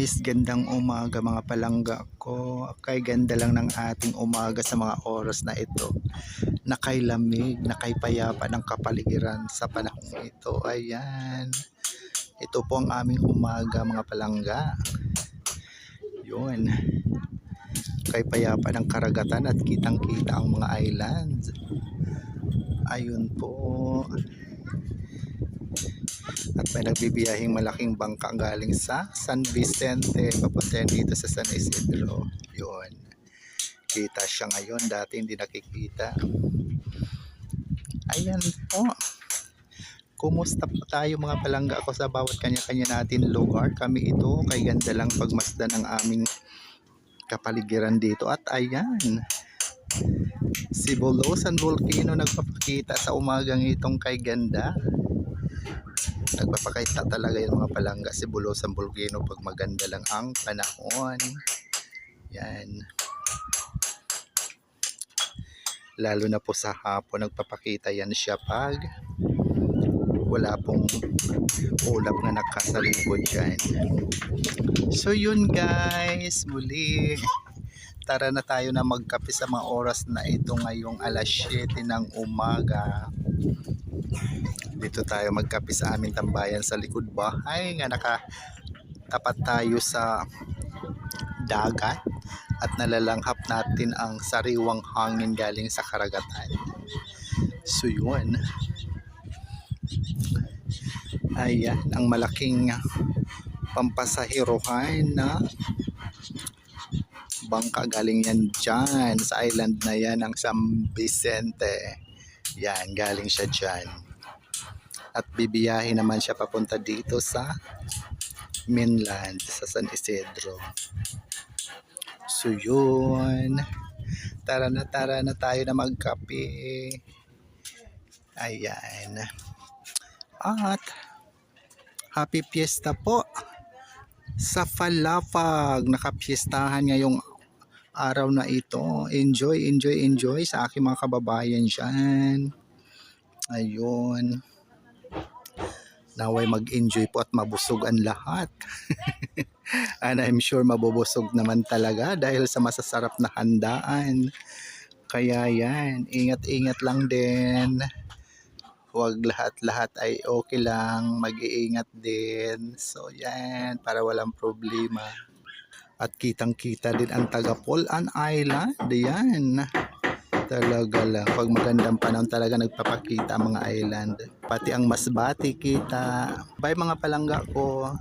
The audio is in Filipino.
Guys, gandang umaga mga palangga ko. Kay ganda lang ng ating umaga sa mga oras na ito. Nakailamig, nakaipayapa ng kapaligiran sa panahong ito. Ayan. Ito po ang aming umaga mga palangga. Yun. Kay payapa ng karagatan at kitang-kita ang mga islands. Ayun po. At may nagbibiyahing malaking bangka galing sa San Vicente papunta dito sa San Isidro. Yun. Kita siya ngayon, dati hindi nakikita. Ayan po. Kumusta po tayo mga palangga ako sa bawat kanya-kanya natin lugar? Kami ito, kay ganda lang pagmasdan ang aming kapaligiran dito. At ayan, si Bulusan Volcano nagpapakita sa umagang itong kay ganda. Nagpapakita talaga yung mga palangga si Bulusan Volcano pag maganda lang ang panahon. Yan. Lalo na po sa hapon nagpapakita yan siya pag wala pong ulap na nakasalikod dyan. So yun guys, muli tara na tayo na magkape sa mga oras na ito ngayong alas 7 ng umaga. Dito tayo magkape sa aming tambayan sa likod bahay nga nakatapat tayo sa dagat at nalalanghap natin ang sariwang hangin galing sa karagatan. So yun. Ayan, ang malaking pampasahiruhan na bangka galing yan dyan sa island na yan ng San Vicente. Yan, galing siya dyan. At bibiyahin naman siya papunta dito sa mainland, sa San Isidro. So yun. Tara na tayo na magkape. Ayan. At happy fiesta po sa Falafag. Nakapiestahan ngayong araw na ito. Enjoy sa aking mga kababayan dyan. Ayun. Naway mag-enjoy po at mabusog ang lahat. And I'm sure mabubusog naman talaga dahil sa masasarap na handaan. Kaya yan, ingat-ingat lang din. Huwag lahat-lahat ay okay lang, mag-iingat din. So yan, para walang problema. At kitang-kita din ang taga Polan Island. Yan. Talaga lang. Pag magandang panahon talaga nagpapakita ang mga island. Pati ang Masbate kita. Bye mga palangga ko.